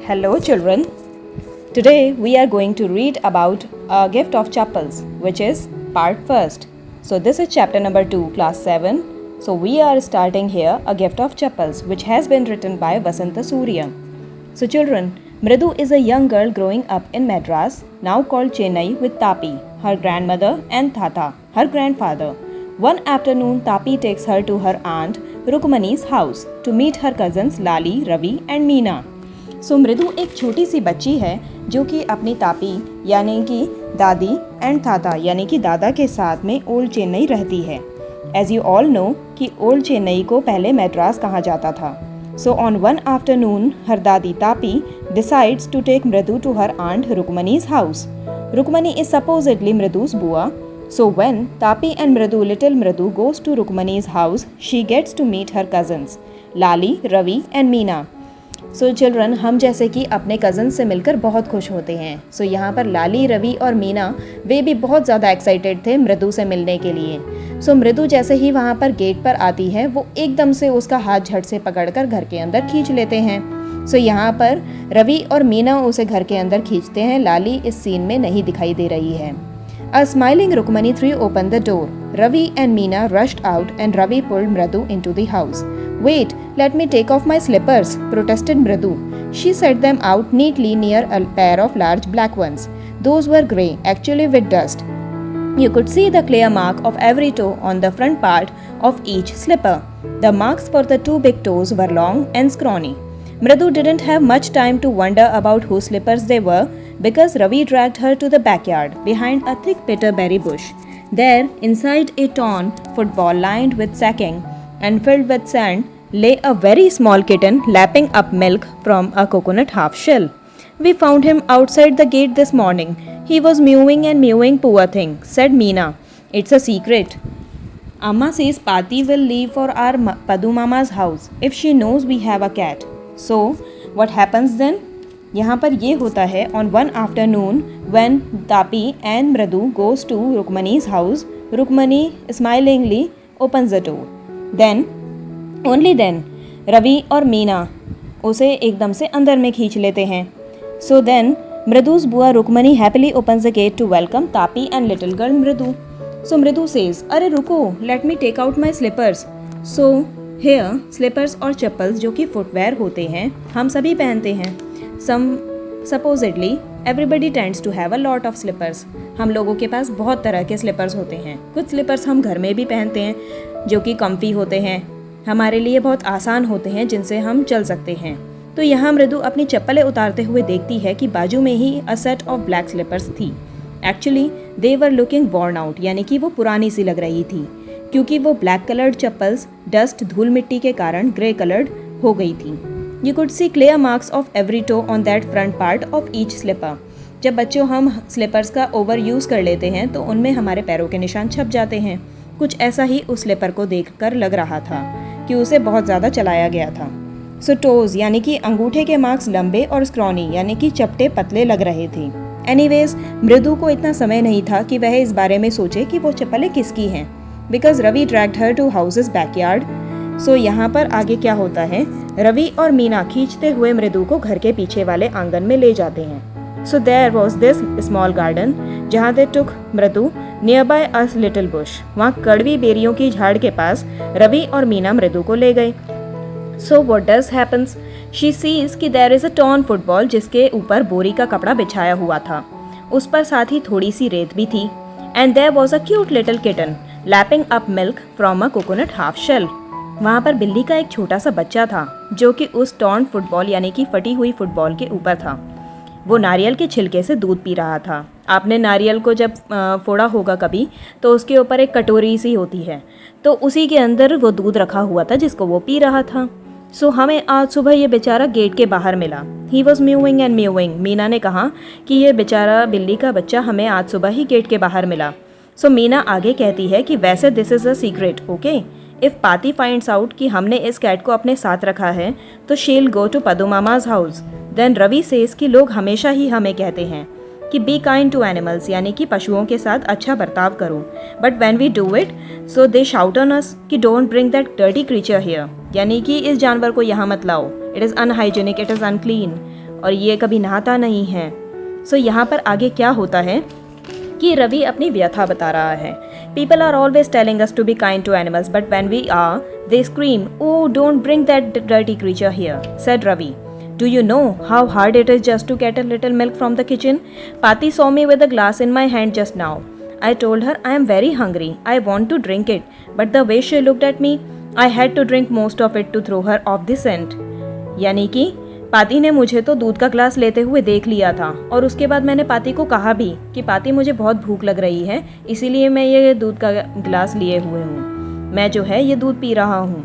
Hello children. Today we are going to read about a gift of chappals, which is part first. So this is chapter number 2, class 7. So we are starting here a gift of chappals, which has been written by Vasanta Surya. So children, Mridu is a young girl growing up in Madras, now called Chennai, with Tapi, her grandmother, and Tata, her grandfather. One afternoon, Tapi takes her to her aunt Rukmani's house to meet her cousins Lali, Ravi and Meena. सो मृदु एक छोटी सी बच्ची है जो कि अपनी तापी यानी कि दादी एंड ताता यानी कि दादा के साथ में ओल्ड चेन्नई रहती है. एज यू ऑल नो कि ओल्ड चेन्नई को पहले मैड्रास कहा जाता था. So on one afternoon her दादी तापी decides to take Mridu to her aunt Rukmini's house. Rukmini is supposedly Mridu's बुआ. So when Tapi and little Mridu goes to Rukmani's house, she gets to meet her cousins, Lali, Ravi and Meena. So children, हम जैसे कि अपने cousin से मिलकर बहुत खुश होते हैं. So यहाँ पर लाली, रवि और मीना वे भी बहुत ज़्यादा एक्साइटेड थे मृदु से मिलने के लिए. So मृदु जैसे ही वहाँ पर गेट पर आती है वो एकदम से उसका हाथ झट से पकड़कर घर के अंदर खींच लेते हैं. So यहाँ पर रवि और मीना उसे घर के अंदर खींचते हैं. लाली इस सीन में नहीं दिखाई दे रही है. A smiling Rukmani threw open the door. Ravi and Meena rushed out and Ravi pulled Mridu into the house. Wait, let me take off my slippers, protested Mridu. She set them out neatly near a pair of large black ones. Those were grey, actually with dust. You could see the clear mark of every toe on the front part of each slipper. The marks for the two big toes were long and scrawny. Mridu didn't have much time to wonder about whose slippers they were because Ravi dragged her to the backyard behind a thick bitterberry bush. There, inside a torn football lined with sacking and filled with sand, lay a very small kitten lapping up milk from a coconut half shell. We found him outside the gate this morning. He was mewing and mewing, poor thing, said Meena. It's a secret. Amma says Pati will leave for our Padu Mama's house if she knows we have a cat. So, what happens then? यहाँ पर ये होता है on one afternoon when Tapi and Mridu goes to Rukmani's house. Rukmani smilingly opens the door. Then, only then, Ravi और मीना उसे एकदम से अंदर में खींच लेते हैं. So then, Mridu's बुआ Rukmani happily opens the gate to welcome Tapi and little girl Mridu. So Mridu says, अरे रुको, let me take out my slippers. So here, slippers और चप्पल्स जो कि फुटवेयर होते हैं हम सभी पहनते हैं. Supposedly, everybody tends to have a lot of slippers. हम लोगों के पास बहुत तरह के स्लीपर्स होते हैं. कुछ स्लीपर्स हम घर में भी पहनते हैं जो कि कम्फी होते हैं, हमारे लिए बहुत आसान होते हैं, जिनसे हम चल सकते हैं. तो यहाँ मृदु अपनी चप्पलें उतारते हुए देखती है कि बाजू में ही a set of black slippers थी. Actually they were looking worn out, यानी कि वो पुरानी सी लग रही थी क्योंकि वो ब्लैक कलर्ड चप्पल्स डस्ट धूल मिट्टी के कारण ग्रे कलर्ड हो गई थी. You could see clear marks of every toe on that front part of each slipper. जब बच्चों हम स्लीपर्स का ओवर यूज़ कर लेते हैं तो उनमें हमारे पैरों के निशान छप जाते हैं. कुछ ऐसा ही उस स्लीपर को देखकर लग रहा था कि उसे बहुत ज़्यादा चलाया गया था. सो टोज़ यानी कि अंगूठे के मार्क्स लंबे और स्क्रॉनी यानी कि चपटे पतले लग रहे थे. एनीवेज, मृदु को इतना समय नहीं था कि वह इस बारे में सोचे कि वो चप्पलें किसकी हैं, because Ravi dragged her to houses backyard. So यहाँ पर आगे क्या होता है, रवि और मीना खींचते हुए मृदु को घर के पीछे वाले आंगन में ले जाते हैं. So there was this small garden जहाँ they took Mridu near by a little bush. वहाँ कड़वी बेरियों की झाड़ के पास रवि और मीना मृदु को ले गए. So what does happens, she sees कि there is a torn football जिसके ऊपर बोरी का कपड़ा बिछाया हुआ था. उस पर साथ ही थोड़ी सी रेत भी थी. And there was a cute little kitten lapping up milk from a coconut half shell. वहाँ पर बिल्ली का एक छोटा सा बच्चा था जो कि उस टॉर्न फुटबॉल यानी कि फटी हुई फुटबॉल के ऊपर था. वो नारियल के छिलके से दूध पी रहा था. आपने नारियल को जब फोड़ा होगा कभी तो उसके ऊपर एक कटोरी सी होती है, तो उसी के अंदर वो दूध रखा हुआ था जिसको वो पी रहा था. सो हमें आज सुबह ये बेचारा गेट के बाहर मिला. He was mowing and mowing. Meena ने कहा कि ये बेचारा बिल्ली का बच्चा हमें आज सुबह ही गेट के बाहर मिला. सो मीना आगे कहती है कि वैसे this is a secret, okay. If पाती फाइंड्स आउट कि हमने इस कैट को अपने साथ रखा है तो she'll go to Padu Mama's house. Then Ravi says कि लोग हमेशा ही हमें कहते हैं कि बी काइंड टू एनिमल्स, यानी कि पशुओं के साथ अच्छा बर्ताव करो. But when we do it so they shout on us कि don't bring that dirty creature here, यानी कि इस जानवर को यहाँ मत लाओ. It is unhygienic, it is unclean. और ये कभी नहाता नहीं है। सो यहाँ पर आगे क्या होता है कि रवि अपनी व्यथा बता रहा है। People are always telling us to be kind to animals but when we are they scream, oh don't bring that dirty creature here, said Ravi. Do you know how hard it is just to get a little milk from the kitchen? Pati saw me with a glass in my hand just now. I told her I am very hungry. I want to drink it. But the way she looked at me, I had to drink most of it to throw her off the scent. यानी कि पाती ने मुझे तो दूध का glass लेते हुए देख लिया था और उसके बाद मैंने पाती को कहा भी कि पाती मुझे बहुत भूख लग रही है, इसीलिए मैं ये दूध का ग्लास लिए हुए हूँ, मैं जो है ये दूध पी रहा हूँ.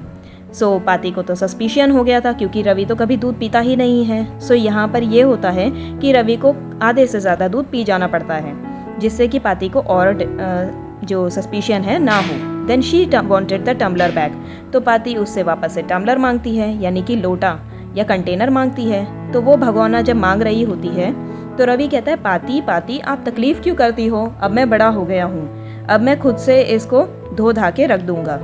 सो पाती को तो सस्पिशियन हो गया था क्योंकि रवि तो कभी दूध पीता ही नहीं है. सो यहाँ पर ये होता है कि रवि को आधे से ज़्यादा दूध पी जाना पड़ता है जिससे कि पाती को और जो सस्पिशियन है ना हो. Then she wanted the tumbler back. तो पाती उससे वापस से टम्बलर मांगती है यानी कि लोटा या कंटेनर मांगती है. तो वो भगोना जब मांग रही होती है तो रवि कहता है पाती पाती आप तकलीफ़ क्यों करती हो, अब मैं बड़ा हो गया हूँ, अब मैं खुद से इसको धो धा के रख दूँगा.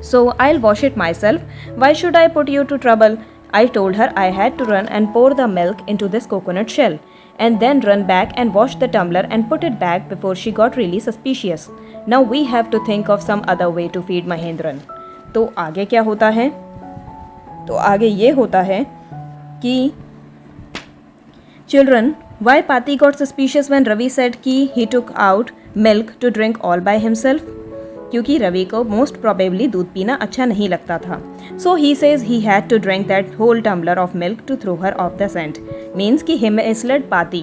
So I'll wash it myself. Why should I put you to trouble? I told her I had to run and pour the milk into this coconut shell and then run back and wash the tumbler and put it back before she got really suspicious. Now we have to think of some other way to feed Mahendran. तो आगे क्या होता है? तो आगे ये होता है कि Children, why Pati got suspicious when Ravi said कि he took out milk to drink all by himself? क्योंकि रवि को मोस्ट प्रोबेबली दूध पीना अच्छा नहीं लगता था. So he says he had to drink that whole tumbler of milk to throw her off the scent. Means कि ही मिसलेड पाती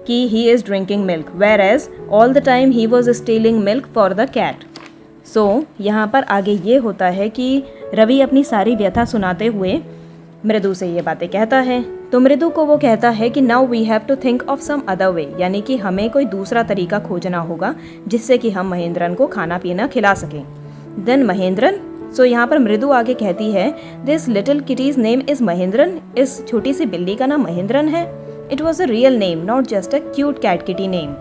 कि he is drinking milk whereas all the time he was stealing milk for the cat. So यहाँ पर आगे ये होता है कि रवि अपनी सारी व्यथा सुनाते हुए मृदु से ये बातें कहता है. तो मृदु को वो कहता है कि now we have to think of some other way, यानी कि हमें कोई दूसरा तरीका खोजना होगा जिससे कि हम महेंद्रन को खाना पीना खिला सकें. देन महेंद्रन. सो यहाँ पर मृदु आगे कहती है this little kitty's name is Mahendran. इस छोटी सी बिल्ली का नाम महेंद्रन है. It was a real name not just a cute cat kitty name.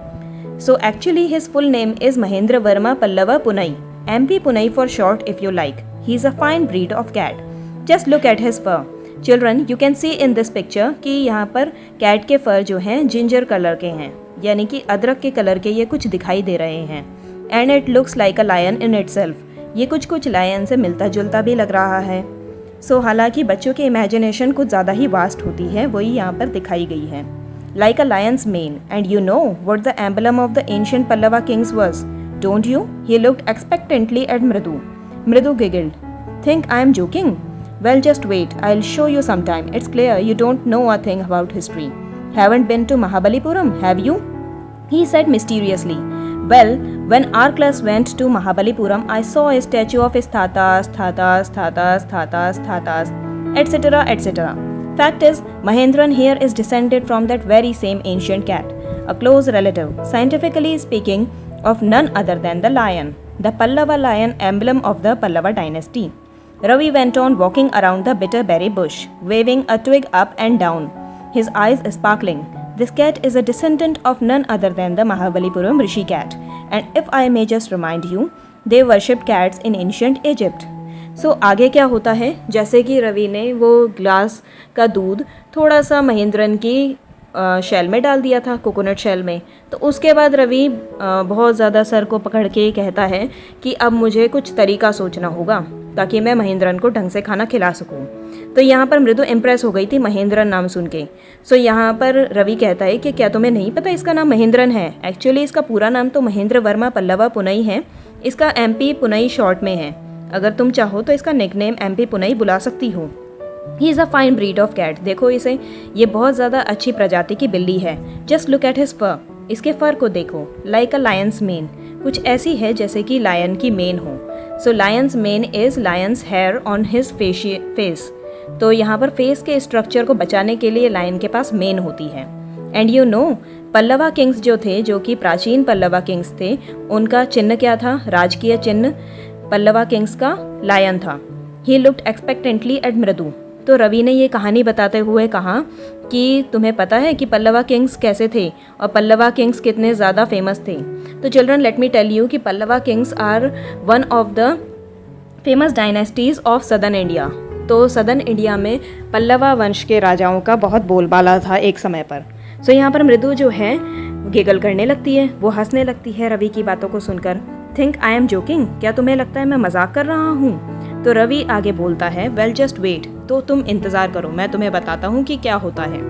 So actually his full name is Mahendra Varma Pallava Punai, MP Punai for short if you like. He is a fine breed of cat. Just look at his fur. Children you can see in this picture कि यहाँ पर cat के फर जो हैं ginger colour के हैं, यानी कि अदरक के कलर के ये कुछ दिखाई दे रहे हैं. And it looks like a lion in itself. ये कुछ लायन से मिलता जुलता भी लग रहा है. सो हालांकि बच्चों की इमेजिनेशन कुछ ज़्यादा ही वास्ट होती है, वही यहाँ पर दिखाई गई है. Like a lion's mane. And you know what the emblem of the ancient Pallava kings was, don't you? He looked expectantly at Mridu. Mridu giggled. Think I am joking? Well, just wait. I'll show you sometime. It's clear you don't know a thing about history. Haven't been to Mahabalipuram, have you? He said mysteriously. Well, when our class went to Mahabalipuram, I saw a statue of his Thatas, etc., etc. Fact is, Mahendran here is descended from that very same ancient cat, a close relative, scientifically speaking, of none other than the lion, the Pallava lion emblem of the Pallava dynasty. Ravi went on walking around the bitterberry bush, waving a twig up and down, his eyes sparkling. This cat is a descendant of none other than the Mahabalipuram Rishi cat, and if I may just remind you, they worshipped cats in ancient Egypt. So आगे क्या होता है, जैसे कि रवि ने वो glass का दूध थोड़ा सा महेंद्रन की शेल में डाल दिया था, कोकोनट शेल में. तो उसके बाद रवि बहुत ज़्यादा सर को पकड़ के कहता है कि अब मुझे कुछ तरीका सोचना होगा ताकि मैं महेंद्रन को ढंग से खाना खिला सकूं. तो यहाँ पर मृदु इम्प्रेस हो गई थी महेंद्रन नाम सुन के. सो यहाँ पर रवि कहता है कि क्या तुम्हें नहीं पता इसका नाम महेंद्रन है? एक्चुअली इसका पूरा नाम तो महेंद्र वर्मा पल्लवा पुनई है. इसका MP पुनई शॉर्ट में है. अगर तुम चाहो तो इसका निकनेम MP पुनई बुला सकती हो. He is a fine breed of cat. देखो इसे, ये बहुत ज़्यादा अच्छी प्रजाति की बिल्ली है. Just look at his fur. इसके फर को देखो. Like a lion's mane. कुछ ऐसी है जैसे कि लायन की मेन हो. So lion's mane is lion's hair on his face. तो यहाँ पर फेस के स्ट्रक्चर को बचाने के लिए लायन के पास मेन होती है. And you no Pallava Kings जो थे, जो कि प्राचीन पल्लवा किंग्स थे, उनका चिन्ह क्या था? राजकीय चिन्ह पल्लवा किंग्स का लायन था. ही लुक्ड एक्सपेक्टेंटली एट मृदु. तो रवि ने ये कहानी बताते हुए कहा कि तुम्हें पता है कि पल्लवा किंग्स कैसे थे और पल्लवा किंग्स कितने ज़्यादा फेमस थे. तो children let me tell you कि Pallava kings are one of the famous dynasties of southern India. तो सदर्न इंडिया में पल्लवा वंश के राजाओं का बहुत बोलबाला था एक समय पर। सो यहाँ पर मृदु जो है गिगल करने लगती है, वो हंसने लगती है रवि की बातों को सुनकर। थिंक आई एम जोकिंग, क्या तुम्हें लगता है मैं मजाक कर रहा हूँ? तो रवि आगे बोलता है, वेल जस्ट वेट, तो तुम इंतज़ार करो, मैं तुम्हें बताता हूँ कि क्या होता है।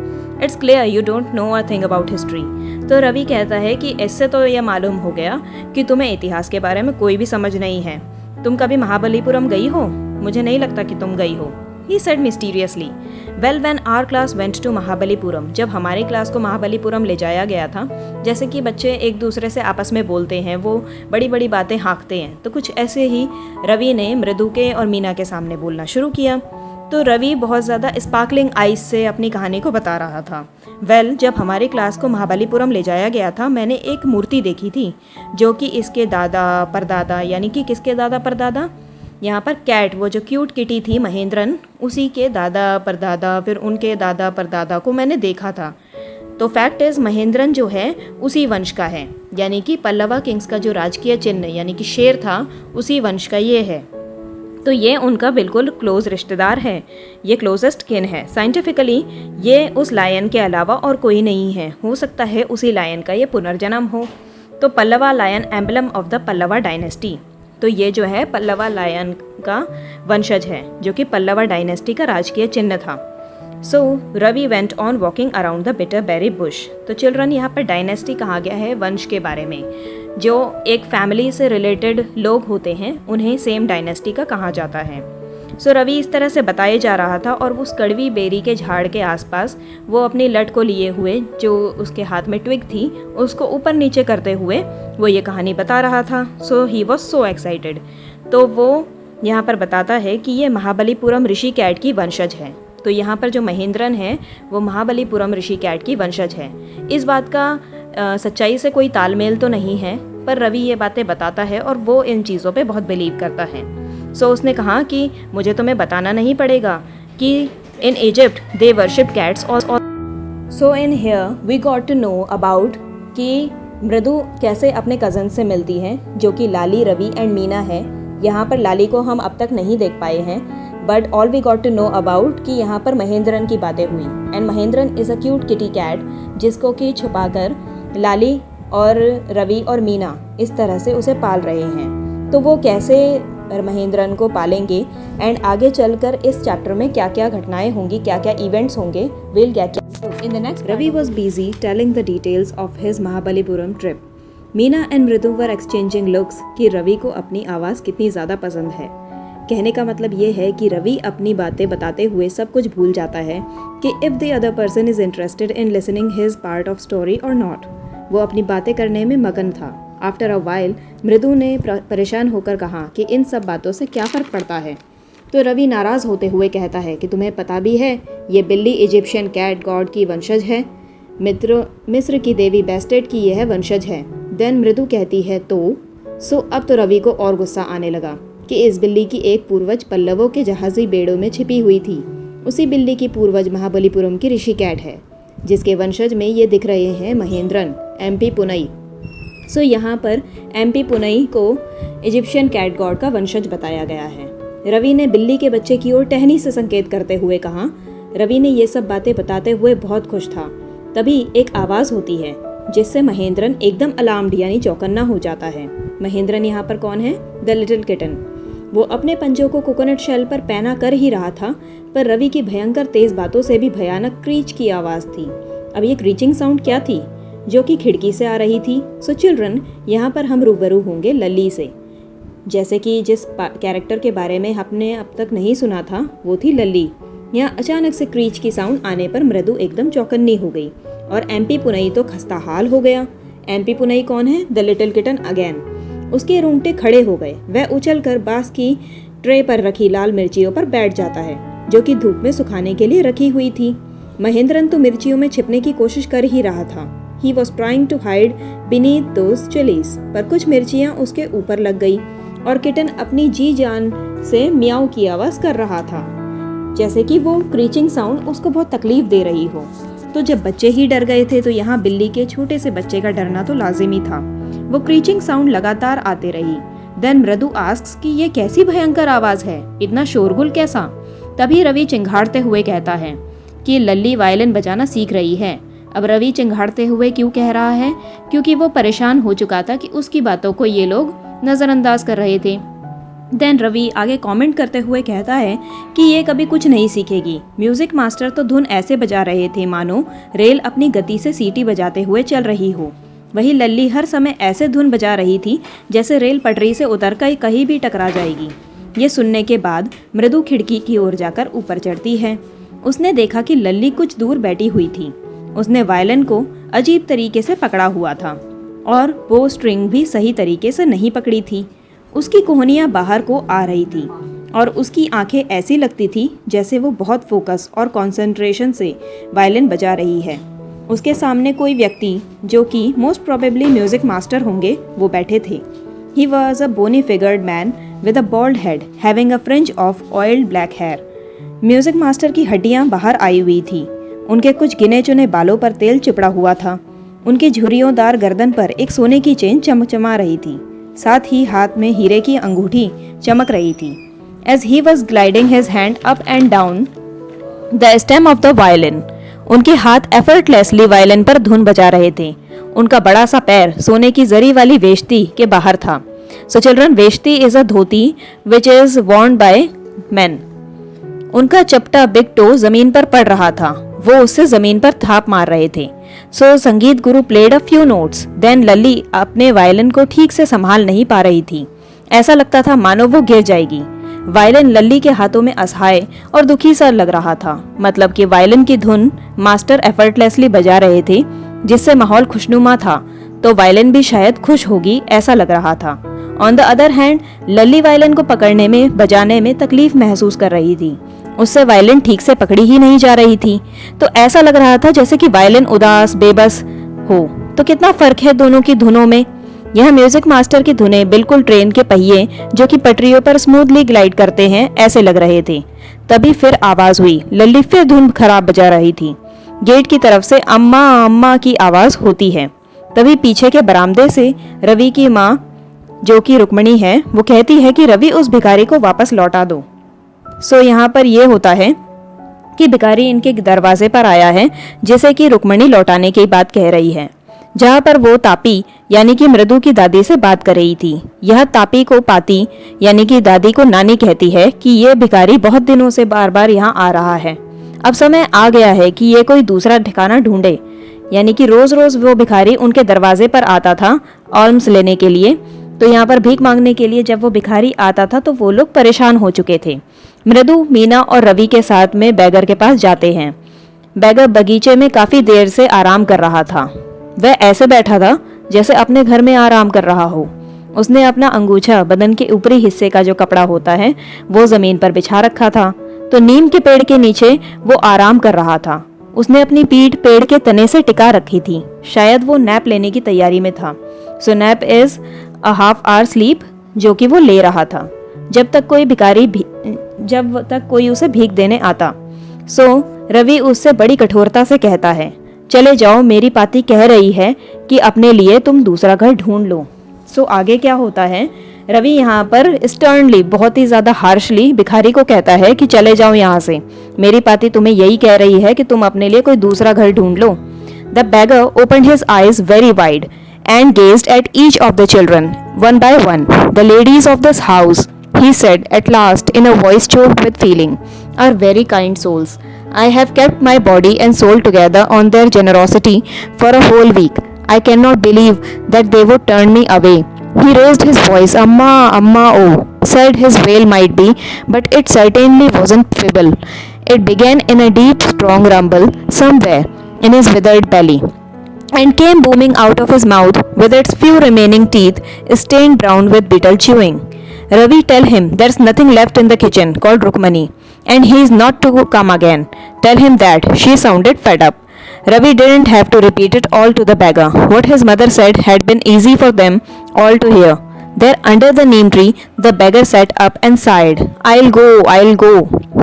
It's clear you don't know a thing about history. तो रवि कहता है कि इससे तो यह मालूम हो गया कि तुम्हें इतिहास के बारे में कोई भी समझ नहीं है। तुम कभी महाबलीपुरम गई हो? मुझे नहीं लगता कि तुम गई हो, he said mysteriously. Well, when our class went to Mahabalipuram, जब हमारी क्लास को महाबलीपुरम ले जाया गया था, जैसे कि बच्चे एक दूसरे से आपस में बोलते हैं, वो बड़ी बड़ी बातें हाँकते हैं, तो कुछ ऐसे ही रवि ने मृदु के और मीना के सामने बोलना शुरू किया। तो रवि बहुत ज़्यादा स्पार्कलिंग आइज से अपनी कहानी को बता रहा था। वेल, जब हमारी क्लास को महाबलीपुरम ले जाया गया था, मैंने एक मूर्ति देखी थी जो कि इसके दादा परदादा, यानी कि किसके दादा परदादा, यहाँ पर कैट, वो जो क्यूट किटी थी महेंद्रन, उसी के दादा परदादा, फिर उनके दादा परदादा को मैंने देखा था। तो फैक्ट इज़ महेंद्रन जो है उसी वंश का है, यानी कि पल्लवा किंग्स का जो राजकीय चिन्ह यानी कि शेर था, उसी वंश का ये है। तो ये उनका बिल्कुल क्लोज रिश्तेदार है, ये क्लोजेस्ट किन है। साइंटिफिकली ये उस लायन के अलावा और कोई नहीं है, हो सकता है उसी लायन का ये पुनर्जन्म हो। तो Pallava lion emblem of the Pallava dynasty, तो ये जो है पल्लवा लायन का वंशज है, जो कि पल्लवा डायनेस्टी का राजकीय चिन्ह था। So Ravi went on walking around the bitter berry bush. तो चिल्ड्रन, यहाँ पर डायनेस्टी कहा गया है वंश के बारे में, जो एक फैमिली से रिलेटेड लोग होते हैं उन्हें सेम डायनेस्टी का कहा जाता है। सो रवि इस तरह से बताए जा रहा था, और उस कड़वी बेरी के झाड़ के आसपास वो अपनी लट को लिए हुए, जो उसके हाथ में ट्विग थी, उसको ऊपर नीचे करते हुए वो ये कहानी बता रहा था। So he was so excited. तो वो यहाँ पर बताता है कि ये महाबलीपुरम ऋषि कैट की वंशज है। तो यहाँ पर जो महेंद्रन है वो महाबलीपुरम ऋषि कैट की वंशज है। इस बात का सच्चाई से कोई तालमेल तो नहीं है, पर रवि ये बातें बताता है और वो इन चीज़ों पे बहुत बिलीव करता है। सो उसने कहा कि मुझे तुम्हें बताना नहीं पड़ेगा कि in Egypt they worship cats और so in here we got to know about कि मृदु कैसे अपने कज़न से मिलती हैं, जो कि लाली, रवि एंड मीना है। यहाँ पर लाली को हम अब तक नहीं देख पाए हैं, but all we got to know about कि यहाँ पर महेंद्रन की बातें हुई। And Mahendran is a cute kitty cat, जिसको कि छुपाकर लाली और रवि और मीना इस तरह से उसे पाल रहे हैं। तो वो कैसे महेंद्रन को पालेंगे एंड आगे चलकर इस चैप्टर में क्या क्या घटनाएं होंगी, क्या क्या इवेंट्स होंगे, will get in the next. Ravi was busy telling the details of his Mahabalipuram trip. Meena and Mridu were exchanging looks कि रवि को अपनी आवाज़ कितनी ज़्यादा पसंद है। कहने का मतलब ये है कि रवि अपनी बातें बताते हुए सब कुछ भूल जाता है कि if the other person is interested in listening his part of story और नॉट। वो अपनी बातें करने में मगन था। आफ्टर अ वाइल मृदु ने परेशान होकर कहा कि इन सब बातों से क्या फ़र्क पड़ता है। तो रवि नाराज़ होते हुए कहता है कि तुम्हें पता भी है ये बिल्ली इजिप्शियन कैट गॉड की वंशज है, मिस्र की देवी बेस्टेट की यह वंशज है। देन मृदु कहती है तो अब तो रवि को और गुस्सा आने लगा कि इस बिल्ली की एक पूर्वज पल्लवों के जहाज़ी बेड़ों में छिपी हुई थी। उसी बिल्ली की पूर्वज महाबलीपुरम की ऋषि कैट है, जिसके वंशज में ये दिख रहे हैं महेंद्रन, एमपी पुनई। सो यहाँ पर एमपी पुनई को इजिप्शियन कैट गॉड का वंशज बताया गया है। रवि ने बिल्ली के बच्चे की ओर टहनी से संकेत करते हुए कहा। रवि ने ये सब बातें बताते हुए बहुत खुश था। तभी एक आवाज़ होती है जिससे महेंद्रन एकदम अलार्म्ड यानी चौकन्ना हो जाता है। महेंद्रन यहाँ पर कौन है? The little kitten. वो अपने पंजों को कोकोनट शेल पर पहना कर ही रहा था, पर रवि की भयंकर तेज बातों से भी भयानक क्रीच की आवाज़ थी। अब ये क्रीचिंग साउंड क्या थी, जो कि खिड़की से आ रही थी? सो चिल्ड्रन, यहाँ पर हम रूबरू होंगे लल्ली से। जैसे कि जिस कैरेक्टर के बारे में हमने अब तक नहीं सुना था वो थी लल्ली। यहाँ अचानक से क्रीच की साउंड आने पर मृदु एकदम चौकन्नी हो गई और एमपी पुनई तो खस्ता हाल हो गया। एमपी पुनई कौन है? The little kitten again. उसके रोंगटे खड़े हो गए। वह उछलकर बांस की ट्रे पर रखी लाल मिर्चियों पर बैठ जाता है, जो कि धूप में सुखाने के लिए रखी हुई थी। महेंद्रन तो मिर्चियों में छिपने की कोशिश कर ही रहा था। He was trying to hide beneath those chilies, पर कुछ मिर्चियाँ उसके ऊपर लग गई और किटन अपनी जी जान से म्याऊ की आवाज़ कर रहा था, जैसे कि वो क्रीचिंग साउंड उसको बहुत तकलीफ दे रही हो। तो जब बच्चे ही डर गए थे तो यहाँ बिल्ली के छोटे से बच्चे का डरना तो लाजिमी था। वो क्रीचिंग साउंड लगातार आते रही। देन मृदु आस्क्स कि ये कैसी भयंकर आवाज़ है, इतना शोरगुल कैसा? तभी रवि चिंघाड़ते हुए कहता है कि लल्ली वायलिन बजाना सीख रही है। अब रवि चिंघाड़ते हुए क्यों कह रहा है? क्योंकि वो परेशान हो चुका था कि उसकी बातों को ये लोग नज़रअंदाज कर रहे थे। देन रवि आगे कमेंट करते हुए कहता है कि ये कभी कुछ नहीं सीखेगी। म्यूजिक मास्टर तो धुन ऐसे बजा रहे थे मानो रेल अपनी गति से सीटी बजाते हुए चल रही हो। वही लल्ली हर समय ऐसे धुन बजा रही थी जैसे रेल पटरी से उतरकर कहीं भी टकरा जाएगी। ये सुनने के बाद मृदु खिड़की की ओर जाकर ऊपर चढ़ती है। उसने देखा कि लल्ली कुछ दूर बैठी हुई थी। उसने वायलिन को अजीब तरीके से पकड़ा हुआ था और वो स्ट्रिंग भी सही तरीके से नहीं पकड़ी थी। उसकी कोहनियाँ बाहर को आ रही थी और उसकी आंखें ऐसी लगती थी जैसे वो बहुत फोकस और कंसंट्रेशन से वायलिन बजा रही है। उसके सामने कोई व्यक्ति जो कि मोस्ट प्रोबेबली म्यूजिक मास्टर होंगे वो बैठे थे। He was a bony figured man with a bald head having a fringe of oiled black hair. Music master की हड्डियां बाहर आई हुई थी। उनके कुछ गिने चुने बालों पर तेल चिपड़ा हुआ था। उनकी झुर्रियोंदार गर्दन पर एक सोने की चेन चमचमा रही थी। साथ ही हाथ में हीरे की अंगूठी चमक रही थी। As he was gliding his hand up and down the stem of the violin, उनके हाथ एफर्टलेसली वायलिन पर धुन बजा रहे थे। उनका बड़ा सा पैर सोने की जरी वाली वेश्ती के बाहर था। So children, veshti is a dhoti which is worn by men. उनका चपटा बिग टो जमीन पर पड़ रहा था। वो उससे जमीन पर थाप मार रहे थे। So sangeet guru played a few notes. Then Lalli अपने वायलिन को ठीक से संभाल नहीं पा रही थी। ऐसा लगता था मानो वो गिर जाएगी। वायलिन लल्ली के हाथों में असहाय और दुखी सा लग रहा था। मतलब कि वायलिन की धुन मास्टर एफर्टलेसली बजा रहे थे जिससे माहौल खुशनुमा था, तो वायलिन भी शायद खुश होगी ऐसा लग रहा था। On the other hand Lalli violin को पकड़ने में बजाने में तकलीफ महसूस कर रही थी। उससे वायलिन ठीक से पकड़ी ही नहीं जा रही थी, तो ऐसा लग रहा था जैसे कि वायलिन उदास बेबस हो। तो कितना फर्क है दोनों की धुनों में। यह म्यूजिक मास्टर की धुनें बिल्कुल ट्रेन के पहिए जो कि पटरियों पर स्मूथली ग्लाइड करते हैं ऐसे लग रहे थे। तभी फिर आवाज हुई। लल्ली फिर धुन खराब बजा रही थी। गेट की तरफ से अम्मा अम्मा की आवाज होती है। तभी पीछे के बरामदे से रवि की माँ जो कि रुक्मणी है वो कहती है कि रवि उस भिखारी को वापस लौटा दो। सो यहाँ पर ये होता है कि भिखारी इनके दरवाजे पर आया है जैसे कि रुक्मणी लौटाने की बात कह रही है। जहाँ पर वो तापी यानी कि मृदु की दादी से बात कर रही थी। यह तापी को पाती यानी कि दादी को नानी कहती है कि ये भिखारी बहुत दिनों से बार बार यहाँ आ रहा है। अब समय आ गया है कि ये कोई दूसरा ठिकाना ढूंढे। यानी कि रोज रोज वो भिखारी उनके दरवाजे पर आता था ऑल्म्स लेने के लिए। तो यहाँ पर भीख मांगने के लिए जब वो भिखारी आता था तो वो लोग परेशान हो चुके थे। मृदु, मीना और रवि के साथ में बैगर के पास जाते हैं। बैगर बगीचे में काफी देर से आराम कर रहा था। वह ऐसे बैठा था जैसे अपने घर में आराम कर रहा हो। उसने अपना अंगूछा बदन के ऊपरी हिस्से का जो कपड़ा होता है वो जमीन पर बिछा रखा था। तो नीम के पेड़ के नीचे वो आराम कर रहा था। उसने अपनी पीठ पेड़ के तने से टिका रखी थी। शायद वो नैप लेने की तैयारी में था। So nap is a half hour sleep जो कि वो ले रहा था जब तक कोई उसे भीख देने आता। सो रवि उससे बड़ी कठोरता से कहता है, चले जाओ, मेरी पाती कह रही है कि अपने लिए तुम दूसरा घर ढूंढ लो। सो आगे क्या होता है, रवि यहाँ पर स्टर्नली बहुत ही ज्यादा हार्शली भिखारी को कहता है कि चले जाओ यहाँ से, मेरी पाती तुम्हें यही कह रही है कि तुम अपने लिए कोई दूसरा घर ढूंढ लो। The beggar opened his eyes very wide and gazed at each of the children, one by one. The ladies of this house, he said at last in a voice choked with feeling, are very kind souls. I have kept my body and soul together on their generosity for a whole week. I cannot believe that they would turn me away. He raised his voice, Amma, Amma, oh, said his wail might be, but it certainly wasn't feeble. It began in a deep, strong rumble somewhere in his withered belly, and came booming out of his mouth with its few remaining teeth stained brown with bitter chewing. Ravi, tell him there's nothing left in the kitchen called Rukmani, and he is not to come again. Tell him that. She sounded fed up. Ravi didn't have to repeat it all to the beggar. What his mother said had been easy for them all to hear. There under the neem tree, the beggar sat up and sighed. I'll go,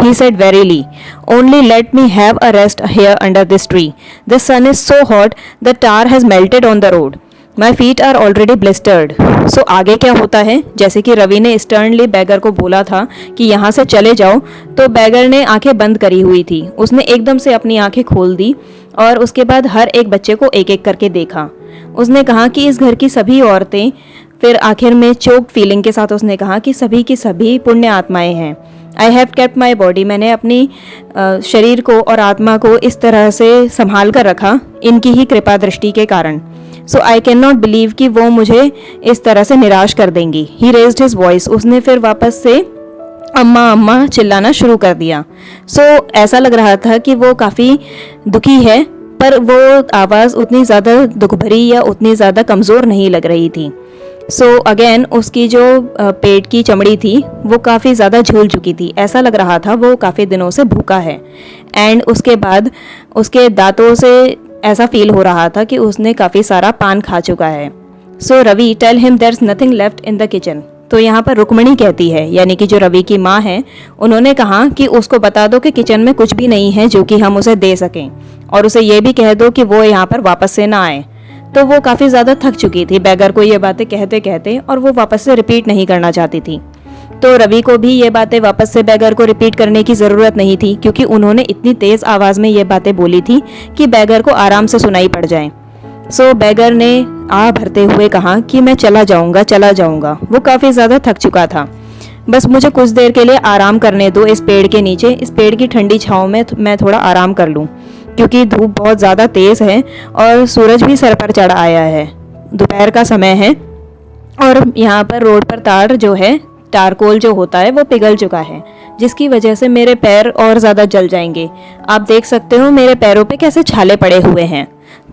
he said wearily. Only let me have a rest here under this tree. The sun is so hot, the tar has melted on the road. My feet are already blistered. So आगे क्या होता है, जैसे कि रवि ने sternly bagger को बोला था कि यहाँ से चले जाओ, तो बैगर ने आंखें बंद करी हुई थी। उसने एकदम से अपनी आंखें खोल दी और उसके बाद हर एक बच्चे को एक एक करके देखा। उसने कहा कि इस घर की सभी औरतें, फिर आखिर में चोक फीलिंग के साथ उसने कहा कि सभी की सभी पुण्य आत्माएं हैं। I have kept my body, मैंने अपनी शरीर को और आत्मा को इस तरह से संभाल कर रखा इनकी ही कृपा दृष्टि के कारण। सो आई कैन नॉट बिलीव कि वो मुझे इस तरह से निराश कर देंगी। ही रेज्ड हिज वॉइस, उसने फिर वापस से अम्मा अम्मा चिल्लाना शुरू कर दिया। सो ऐसा लग रहा था कि वो काफ़ी दुखी है, पर वो आवाज़ उतनी ज़्यादा दुख भरी या उतनी ज़्यादा कमज़ोर नहीं लग रही थी। सो अगेन उसकी जो पेट की चमड़ी थी वो काफ़ी ज़्यादा झूल चुकी थी। ऐसा लग रहा था वो काफ़ी दिनों से भूखा है। एंड उसके बाद उसके दांतों से ऐसा फील हो रहा था कि उसने काफ़ी सारा पान खा चुका है। So Ravi tell him there is nothing left in the kitchen. तो यहाँ पर रुक्मणी कहती है, यानी कि जो रवि की माँ है, उन्होंने कहा कि उसको बता दो कि किचन में कुछ भी नहीं है जो कि हम उसे दे सकें, और उसे ये भी कह दो कि वो यहाँ पर वापस से ना आए। तो वो काफ़ी ज़्यादा थक चुकी थी बैगर को ये बातें कहते कहते, और वो वापस से रिपीट नहीं करना चाहती थी। तो रवि को भी ये बातें वापस से बैगर को रिपीट करने की ज़रूरत नहीं थी, क्योंकि उन्होंने इतनी तेज़ आवाज़ में ये बातें बोली थी कि बैगर को आराम से सुनाई पड़ जाए। सो बैगर ने आ भरते हुए कहा कि मैं चला जाऊंगा चला जाऊंगा। वो काफ़ी ज़्यादा थक चुका था। बस मुझे कुछ देर के लिए आराम करने दो इस पेड़ के नीचे, इस पेड़ की ठंडी छाँव में मैं थोड़ा आराम कर लूँ, क्योंकि धूप बहुत ज़्यादा तेज़ है और सूरज भी सर पर चढ़ आया है। दोपहर का समय है और यहाँ पर रोड पर तार जो है, टारकोल जो होता है, वो पिघल चुका है, जिसकी वजह से मेरे पैर और ज़्यादा जल जाएंगे। आप देख सकते हो मेरे पैरों पे कैसे छाले पड़े हुए हैं।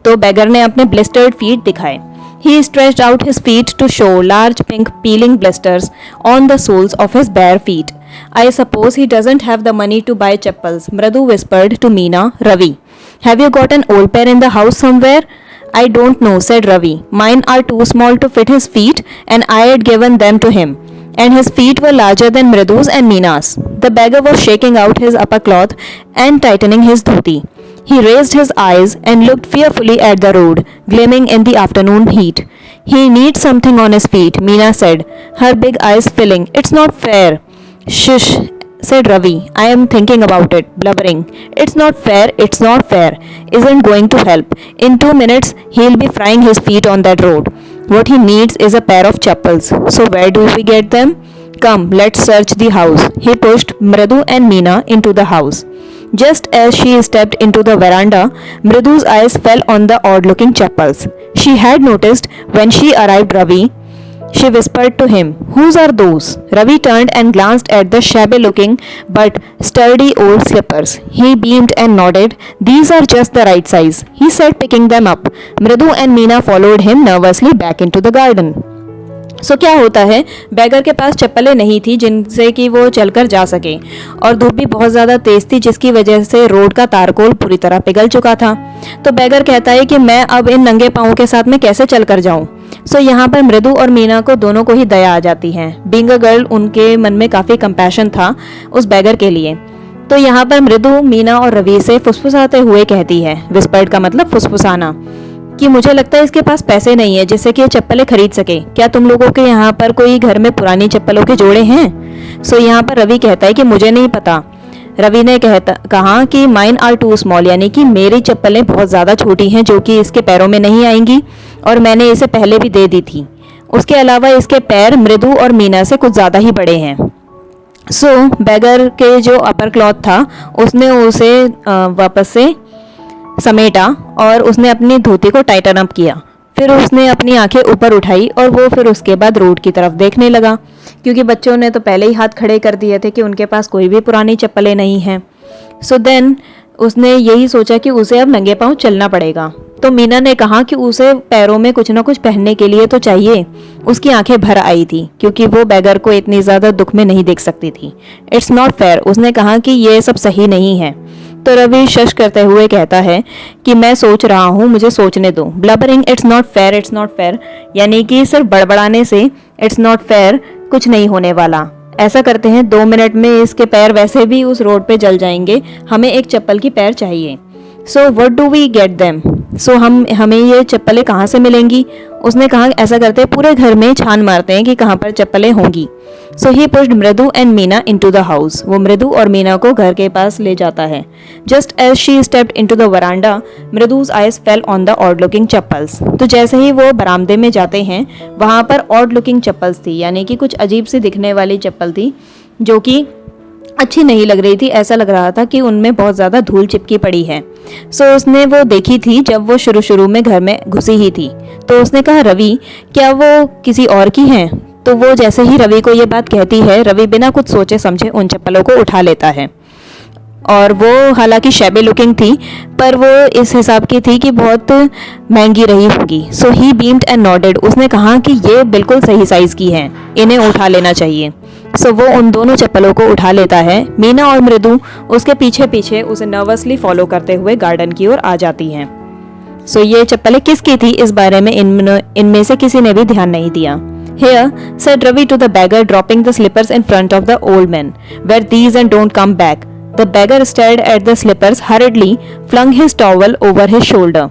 तो बैगर ने अपने ब्लिस्टर्ड फीट दिखाए। He stretched out his feet to show large pink peeling blisters on the soles of his bare feet. I suppose he doesn't have the money to buy chappals, Mradu whispered to Meena. Ravi, have you got an old pair in the house somewhere? I don't know, said Ravi. Mine are too small to fit his feet and I had given them to him. And his feet were larger than Mridu's and Meena's. The beggar was shaking out his upper cloth and tightening his dhoti. He raised his eyes and looked fearfully at the road, gleaming in the afternoon heat. He needs something on his feet, Meena said, her big eyes filling. It's not fair. Shush, said Ravi. I am thinking about it, blubbering. It's not fair, it's not fair. Isn't going to help. In 2 minutes, he'll be frying his feet on that road. What he needs is a pair of chappals. So where do we get them? Come, let's search the house. He pushed Mridu and Meena into the house. Just as she stepped into the veranda, Mridu's eyes fell on the odd-looking chappals. She had noticed when she arrived Ravi. She whispered to him, "Whose are those?" Ravi turned and glanced at the shabby-looking but sturdy old slippers. He beamed and nodded. "These are just the right size," he said, picking them up. Mridu and Meena followed him nervously back into the garden. सो क्या होता है, bagger के पास चप्पलें नहीं थी जिनसे कि वो चलकर जा सके, और धूप भी बहुत ज़्यादा तेज़ थी, जिसकी वजह से रोड का तारकोल पूरी तरह पिघल चुका था। तो बैगर कहता है कि मैं अब इन नंगे पाँवों के साथ में कैसे चलकर जाऊं। सो यहाँ पर मृदु और मीना को दोनों को ही दया आ जाती है। बीइंग अ गर्ल, उनके मन में काफ़ी कंपैशन था उस बैगर के लिए। तो यहाँ पर मृदु मीना और रवि से फुसफुसाते हुए कहती है, विस्पर्ड का मतलब फुसफुसाना, कि मुझे लगता है इसके पास पैसे नहीं है जिससे कि ये चप्पलें खरीद सके। क्या तुम लोगों के यहाँ पर कोई घर में पुरानी चप्पलों के जोड़े हैं? सो यहाँ पर रवि कहता है कि मुझे नहीं पता। रवि ने कहा कि माइन आर टू स्मॉल, यानी कि मेरी चप्पलें बहुत ज़्यादा छोटी हैं जो कि इसके पैरों में नहीं आएंगी, और मैंने इसे पहले भी दे दी थी। उसके अलावा इसके पैर मृदु और मीना से कुछ ज़्यादा ही बड़े हैं। सो बैगर के जो अपर क्लॉथ था उसने उसे वापस से समेटा और उसने अपनी धोती को टाइटन अप किया। फिर उसने अपनी आंखें ऊपर उठाई और वो फिर उसके बाद रोड की तरफ देखने लगा, क्योंकि बच्चों ने तो पहले ही हाथ खड़े कर दिए थे कि उनके पास कोई भी पुरानी चप्पलें नहीं हैं। सो देन उसने यही सोचा कि उसे अब नंगे पांव चलना पड़ेगा। तो मीना ने कहा कि उसे पैरों में कुछ ना कुछ पहनने के लिए तो चाहिए। उसकी आंखें भर आई थी क्योंकि वो बैगर को इतनी ज़्यादा दुख में नहीं देख सकती थी। इट्स नॉट फेयर, उसने कहा कि ये सब सही नहीं है। तो रवि शश करते हुए कहता है कि मैं सोच रहा हूँ, मुझे सोचने दो। Blubbering, it's not fair, it's not fair, यानी कि सिर्फ बड़बड़ाने से इट्स नॉट फेयर कुछ नहीं होने वाला। ऐसा करते हैं, 2 मिनट में इसके पैर वैसे भी उस रोड पे जल जाएंगे, हमें एक चप्पल की पैर चाहिए। So what do we get them? So हमें ये चप्पलें कहाँ से मिलेंगी? उसने कहा ऐसा करते हैं पूरे घर में छान मारते हैं कि कहाँ पर चप्पलें होंगी। सो ही पुश्ड मृदु and Meena into the house. वो मृदु और मीना को घर के पास ले जाता है। Just as she stepped into the veranda, Mridu's eyes fell on the odd looking chappals. तो जैसे ही वो बरामदे में जाते हैं, वहाँ पर ऑड लुकिंग चप्पल्स थी, यानी कि कुछ अजीब सी दिखने वाली चप्पल थी जो कि अच्छी नहीं लग रही थी। ऐसा लग रहा था कि उनमें बहुत ज़्यादा धूल चिपकी पड़ी है। सो उसने वो देखी थी जब वो शुरू में घर में घुसी ही थी। तो उसने कहा, रवि क्या वो किसी और की हैं? तो वो जैसे ही रवि को ये बात कहती है, रवि बिना कुछ सोचे समझे उन चप्पलों को उठा लेता है। और वो हालांकि शैबी लुकिंग थी, पर वो इस हिसाब की थी कि बहुत महंगी रही होगी। सो ही बीम्ड एंड नॉडेड। उसने कहा कि ये बिल्कुल सही साइज़ की हैं, इन्हें उठा लेना चाहिए। सो वो उन दोनों चप्पलों को उठा लेता है। मीना और मृदु उसके पीछे पीछे उसे नर्वसली फॉलो करते हुए गार्डन की ओर आ जाती हैं। सो ये चप्पलें किसकी थी, इस बारे में इनमें से किसी ने भी ध्यान नहीं दिया। Here, said Ravi to the beggar, dropping the slippers in front of the old man. Wear these and don't come back. The beggar stared at the slippers hurriedly, flung his towel over his shoulder,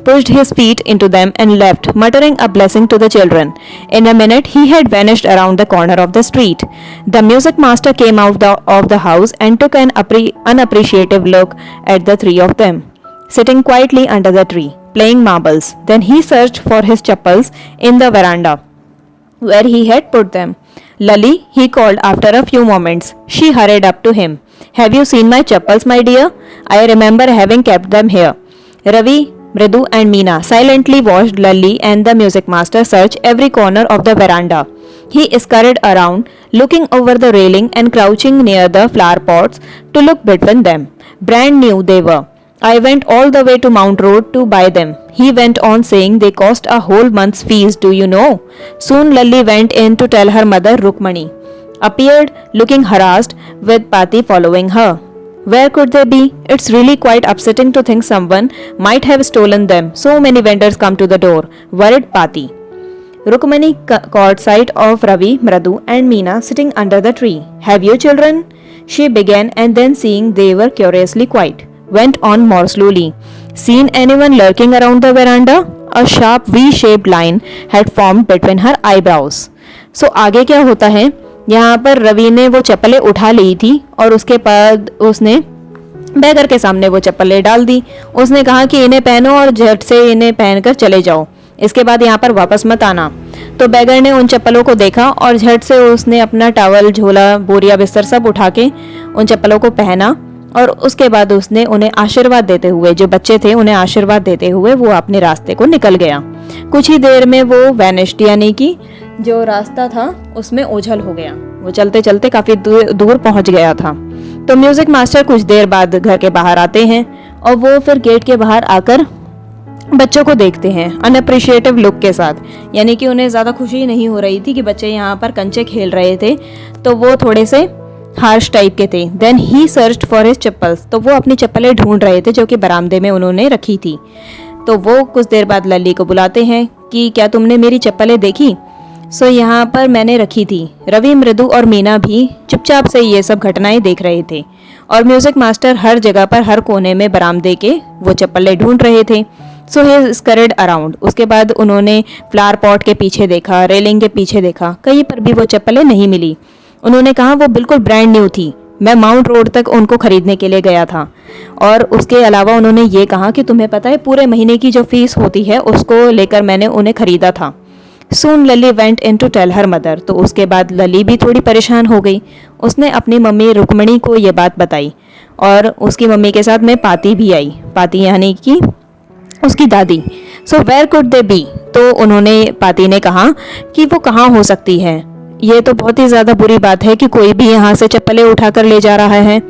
pushed his feet into them and left, muttering a blessing to the children. In a minute, he had vanished around the corner of the street. The music master came out of the house and took an unappreciative look at the three of them, sitting quietly under the tree, playing marbles. Then he searched for his chappals in the veranda, where he had put them. Lali, he called after a few moments. She hurried up to him. Have you seen my chappals, my dear? I remember having kept them here. Ravi, Mridu and Meena silently watched Lali and the music master search every corner of the veranda. He scurried around, looking over the railing and crouching near the flower pots to look between them. Brand new they were. I went all the way to Mount Road to buy them. He went on saying they cost a whole month's fees, do you know? Soon Lalli went in to tell her mother. Rukmani appeared looking harassed with Pati following her. Where could they be? It's really quite upsetting to think someone might have stolen them. So many vendors come to the door, worried Pati. Rukmani caught sight of Ravi, Mradu and Meena sitting under the tree. Have you children? She began, and then seeing they were curiously quiet, went on more slowly. Seen anyone lurking around the veranda? A sharp V-shaped line had formed between her eyebrows. So आगे क्या होता है, यहाँ पर रवि ने वो चप्पलें उठा ली थी और उसके बाद उसने बैगर के सामने वो चप्पलें डाल दी। उसने कहा कि इन्हें पहनो और झट से इन्हें पहनकर चले जाओ, इसके बाद यहाँ पर वापस मत आना। तो बैगर ने उन चप्पलों को देखा और झट से उसने अपना टॉवल, झोला, बोरिया, बिस्तर सब उठा के उन चप्पलों को पहना और उसके बाद उसने उन्हें आशीर्वाद देते हुए, जो बच्चे थे उन्हें आशीर्वाद देते हुए वो अपने रास्ते को निकल गया। कुछ ही देर में वो वैनिश्ड, यानी कि जो रास्ता था उसमें ओझल हो गया। वो चलते चलते काफी दूर पहुंच गया था। तो म्यूजिक मास्टर कुछ देर बाद घर के बाहर आते हैं और वो फिर गेट के बाहर आकर बच्चों को देखते हैं अनअप्रिशिएटिव लुक के साथ, यानी कि उन्हें ज़्यादा खुशी नहीं हो रही थी कि बच्चे यहाँ पर कंचे खेल रहे थे, तो वो थोड़े से हार्श टाइप के थे। Then he searched for his chappals, तो वो अपनी चप्पलें ढूंढ रहे थे जो कि बरामदे में उन्होंने रखी थी। तो वो कुछ देर बाद लल्ली को बुलाते हैं कि क्या तुमने मेरी चप्पलें देखी? सो यहाँ पर मैंने रखी थी। रवि, मृदु और मीना भी चुपचाप से ये सब घटनाएं देख रहे थे और म्यूजिक मास्टर हर जगह पर, हर कोने में बरामदे के वो चप्पलें ढूंढ रहे थे। सो ही स्कर्ड अराउंड। उसके बाद उन्होंने फ्लावर पॉट के पीछे देखा, रेलिंग के पीछे देखा, कहीं पर भी वो चप्पलें नहीं मिली। उन्होंने कहा वो बिल्कुल ब्रांड न्यू थी, मैं माउंट रोड तक उनको खरीदने के लिए गया था। और उसके अलावा उन्होंने ये कहा कि तुम्हें पता है पूरे महीने की जो फीस होती है उसको लेकर मैंने उन्हें खरीदा था। Soon Lalli went in to tell her mother. तो उसके बाद लली भी थोड़ी परेशान हो गई। उसने अपनी मम्मी रुक्मणी को ये बात बताई और उसकी मम्मी के साथ में पाती भी आई। पाती यानी कि उसकी दादी। So where could they be? तो उन्होंने, पाती ने कहा कि वो कहाँ हो सकती है, ये तो बहुत ही ज़्यादा बुरी बात है कि कोई भी यहाँ से चप्पलें उठा कर ले जा रहा है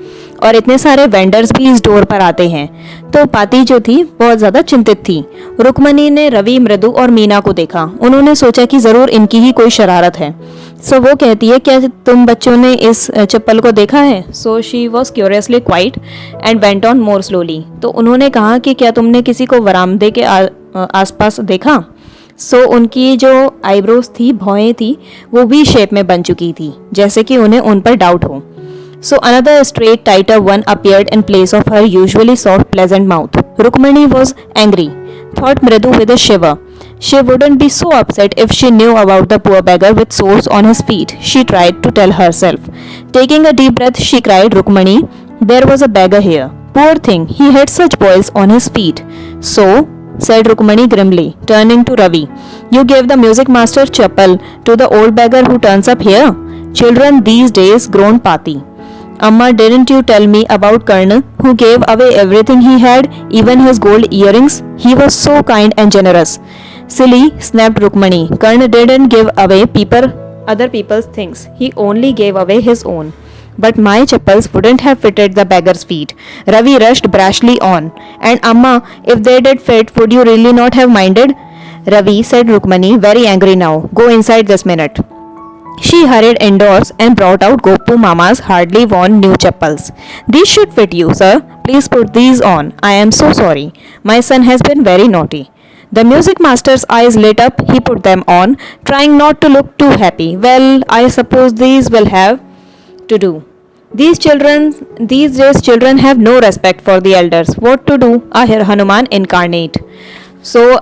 और इतने सारे वेंडर्स भी इस डोर पर आते हैं। तो पाती जो थी बहुत ज़्यादा चिंतित थी। रुक्मणी ने रवि, मृदु और मीना को देखा। उन्होंने सोचा कि ज़रूर इनकी ही कोई शरारत है। सो वो कहती है क्या तुम बच्चों ने इस चप्पल को देखा है? So she was curiously quiet and went on more slowly. तो उन्होंने कहा कि क्या तुमने किसी को बरामदे के आसपास देखा? सो उनकी जो आईब्रोज थी, भौएं थी, वो वी शेप में बन चुकी थी, जैसे कि उन्हें उन पर डाउट हो। So another straight tighter one appeared in place of her usually soft pleasant mouth. Rukmini was angry. thought Mridu with a shiver. She wouldn't be so upset if she knew about the poor beggar with sores on his feet, she tried to tell herself. Taking a deep breath, she cried, Rukmani, there was a beggar here. Poor thing, he had such boils on his feet. So, said Rukmani grimly, turning to Ravi, you gave the music master chappal to the old beggar who turns up here? Children these days grown pati. Amma, didn't you tell me about Karna, who gave away everything he had, even his gold earrings? He was so kind and generous. Silly, snapped Rukmani. Karna didn't give away other people's things. He only gave away his own. But my chappals wouldn't have fitted the beggar's feet. Ravi rushed brashly on. And Amma, if they did fit, would you really not have minded? Ravi, said Rukmani, very angry now. Go inside this minute. She hurried indoors and brought out Gopu Mama's hardly worn new chappals. These should fit you, sir. Please put these on. I am so sorry. My son has been very naughty. The music master's eyes lit up. He put them on, trying not to look too happy. Well, I suppose these will have to do. These days children have no respect for the elders. What to do? Ahir Hanuman incarnate.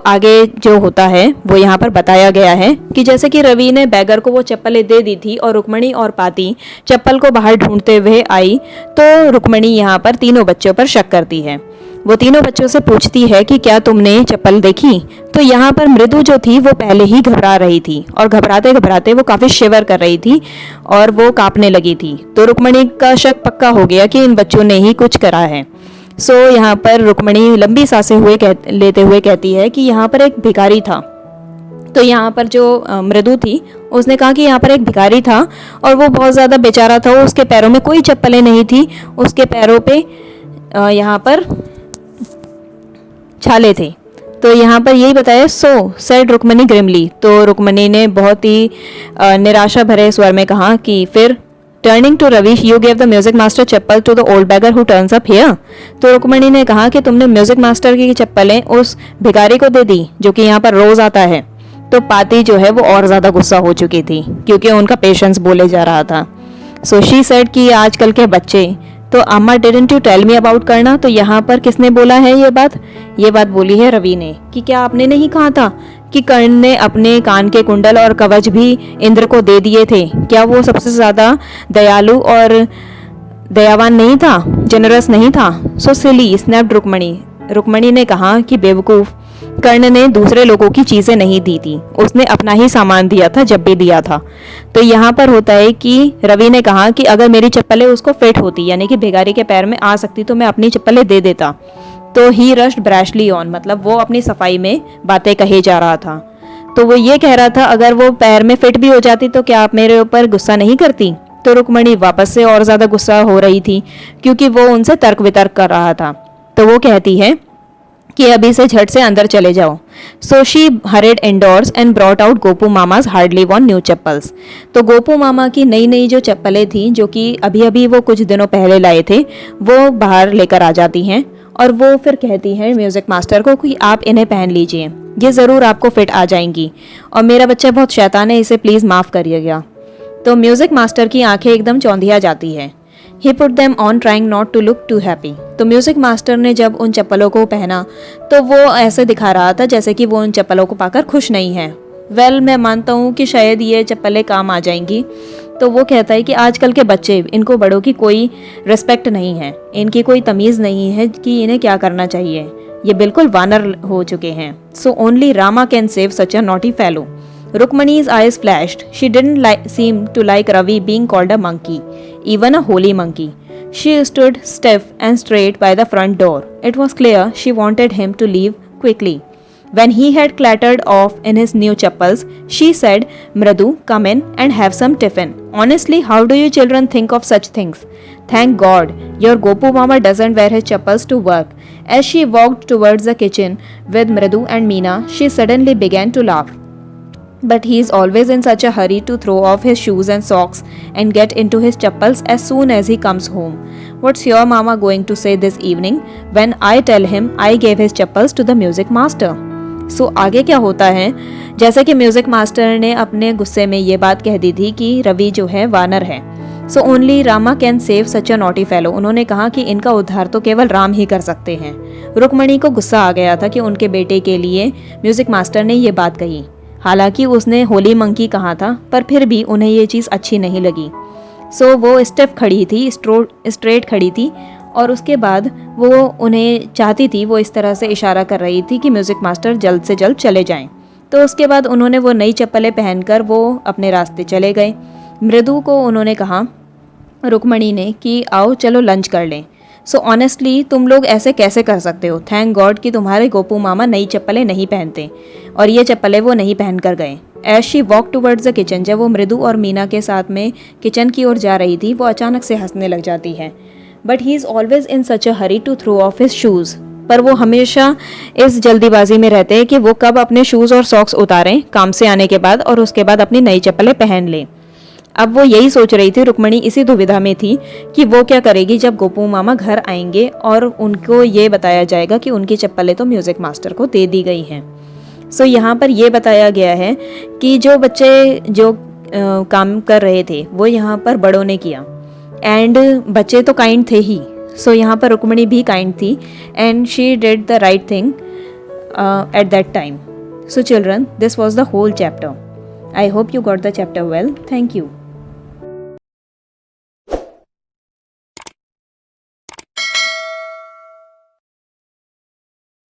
आगे जो होता है वो यहाँ पर बताया गया है कि जैसे कि रवि ने बैगर को वो चप्पलें दे दी थी और रुक्मणी और पाती चप्पल को बाहर ढूंढते हुए आई, तो रुक्मणी यहाँ पर तीनों बच्चों पर शक करती है। वो तीनों बच्चों से पूछती है कि क्या तुमने चप्पल देखी? तो यहाँ पर मृदु जो थी वो पहले ही घबरा रही थी और घबराते घबराते वो काफ़ी शिवर कर रही थी और वो कांपने लगी थी। तो रुक्मणी का शक पक्का हो गया कि इन बच्चों ने ही कुछ करा है। यहाँ पर रुक्मणी लंबी सांसें लेते हुए कहती है कि यहाँ पर एक भिखारी था। तो यहाँ पर जो मृदु थी उसने कहा कि यहाँ पर एक भिखारी था और वो बहुत ज़्यादा बेचारा था, उसके पैरों में कोई चप्पलें नहीं थी, उसके पैरों पे यहाँ पर छाले थे। तो यहाँ पर यही बताया। सो सेड रुक्मणी ग्रिमली। तो रुक्मणी ने बहुत ही निराशा भरे स्वर में कहा कि फिर turning to Ravi, you gave the music master chappal to the old beggar who turns up here. तो रुक्मणी ने कहा कि तुमने म्यूजिक मास्टर की चप्पलें उस भिखारी को दे दी जो कि यहाँ पर रोज आता है। तो पाती जो है वो और ज़्यादा गुस्सा हो चुकी थी क्योंकि उनका पेशेंस बोले जा रहा था। सो शी सेड कि आजकल के बच्चे। तो Amma, didn't you tell me about करना। तो यहाँ पर किसने बोला है ये बात बोली है रवि ने कि क्या आपने नहीं कहा था कि कर्ण ने अपने कान के कुंडल और कवच भी इंद्र को दे दिए थे? क्या वो सबसे ज़्यादा दयालु और दयावान नहीं था, जेनरस नहीं था? सो सिली, स्नैप्ड रुक्मणी ने कहा कि बेवकूफ़, कर्ण ने दूसरे लोगों की चीज़ें नहीं दी थी, उसने अपना ही सामान दिया था जब भी दिया था। तो यहाँ पर होता है कि रवि ने कहा कि अगर मेरी चप्पलें उसको फिट होती, यानी कि भिखारी के पैर में आ सकती, तो मैं अपनी चप्पलें दे देता। तो ही रश्ड ब्रैशली ऑन, मतलब वो अपनी सफाई में बातें कहे जा रहा था। तो वो ये कह रहा था अगर वो पैर में फिट भी हो जाती तो क्या आप मेरे ऊपर गुस्सा नहीं करती? तो रुक्मणी वापस से और ज़्यादा गुस्सा हो रही थी क्योंकि वो उनसे तर्क वितर्क कर रहा था। तो वो कहती है कि अभी से झट से अंदर चले जाओ। So she hurried indoors and brought out Gopu Mama's hardly worn new chappals. तो गोपू मामा की नई नई जो चप्पलें थी जो कि अभी अभी वो कुछ दिनों पहले लाए थे, वो बाहर लेकर आ जाती हैं और वो फिर कहती हैं म्यूज़िक मास्टर को कि आप इन्हें पहन लीजिए, ये ज़रूर आपको फिट आ जाएंगी और मेरा बच्चा बहुत शैतान है, इसे प्लीज़ माफ़ करिएगा। तो म्यूज़िक मास्टर की आंखें एकदम चौंधिया जाती है। He put them on trying not to look too happy। तो म्यूज़िक मास्टर ने जब उन चप्पलों को पहना तो वो ऐसे दिखा रहा था जैसे कि वो उन चप्पलों को पाकर खुश नहीं है। वेल, मैं मानता हूँ कि शायद ये चप्पलें काम आ जाएंगी। तो वो कहता है कि आजकल के बच्चे, इनको बड़ों की कोई रिस्पेक्ट नहीं है, इनकी कोई तमीज़ नहीं है कि इन्हें क्या करना चाहिए, ये बिल्कुल वानर हो चुके हैं। So only Rama can save such a naughty fellow. Rukmani's eyes flashed. She didn't seem to like Ravi being called a monkey, even a holy monkey. She stood stiff and straight by the front door. It was clear she wanted him to leave quickly. When he had clattered off in his new chappals, she said, Mradu, come in and have some tiffin. Honestly, how do you children think of such things? Thank God, your Gopu Mama doesn't wear his chappals to work. As she walked towards the kitchen with Mradu and Meena, she suddenly began to laugh. But he is always in such a hurry to throw off his shoes and socks and get into his chappals as soon as he comes home. What's your mama going to say this evening when I tell him I gave his chappals to the music master? So आगे क्या होता है, जैसे कि music master ने अपने गुस्से में ये बात कह दी थी कि रवि जो है वानर है, so only Rama can save such a naughty fellow. उन्होंने कहा कि इनका उद्धार तो केवल राम ही कर सकते हैं। रुक्मणी को गुस्सा आ गया था कि उनके बेटे के लिए म्यूजिक मास्टर ने ये बात कही। हालांकि उसने होली मंकी कहा था, पर फिर भी उन्हें ये चीज़ अच्छी नहीं लगी। सो वो स्टेप खड़ी थी, स्ट्रेट खड़ी थी, और उसके बाद वो उन्हें चाहती थी, वो इस तरह से इशारा कर रही थी कि म्यूज़िक मास्टर जल्द से जल्द चले जाएं। तो उसके बाद उन्होंने वो नई चप्पलें पहनकर वो अपने रास्ते चले गए। मृदु को उन्होंने कहा, रुक्मणी ने, कि आओ चलो लंच कर लें। सो ऑनेस्टली तुम लोग ऐसे कैसे कर सकते हो? थैंक गॉड कि तुम्हारे गोपू मामा नई चप्पलें नहीं पहनते, और ये चप्पलें वो नहीं पहन कर गए। As she walk towards the kitchen, जब वो मृदु और मीना के साथ में किचन की ओर जा रही थी, वो अचानक से हंसने लग जाती है। But he is always in such a hurry to throw off his shoes. पर वो हमेशा इस जल्दीबाजी में रहते हैं कि वो कब अपने शूज़ और सॉक्स उतारें काम से आने के बाद, और उसके बाद अपनी नई चप्पलें पहन लें। अब वो यही सोच रही थी। रुक्मणी इसी दुविधा में थी कि वो क्या करेगी जब गोपू मामा घर आएंगे और उनको ये बताया जाएगा कि उनकी चप्पलें तो म्यूज़िक मास्टर को दे दी गई हैं। सो यहाँ पर ये बताया गया है कि जो बच्चे जो काम कर रहे थे वो यहाँ पर बड़ों ने किया, एंड बच्चे तो काइंड थे ही। सो यहाँ पर रुक्मणी भी काइंड थी, and she did the right thing at that time. So children, this was the whole chapter. I hope you got the chapter well. Thank you.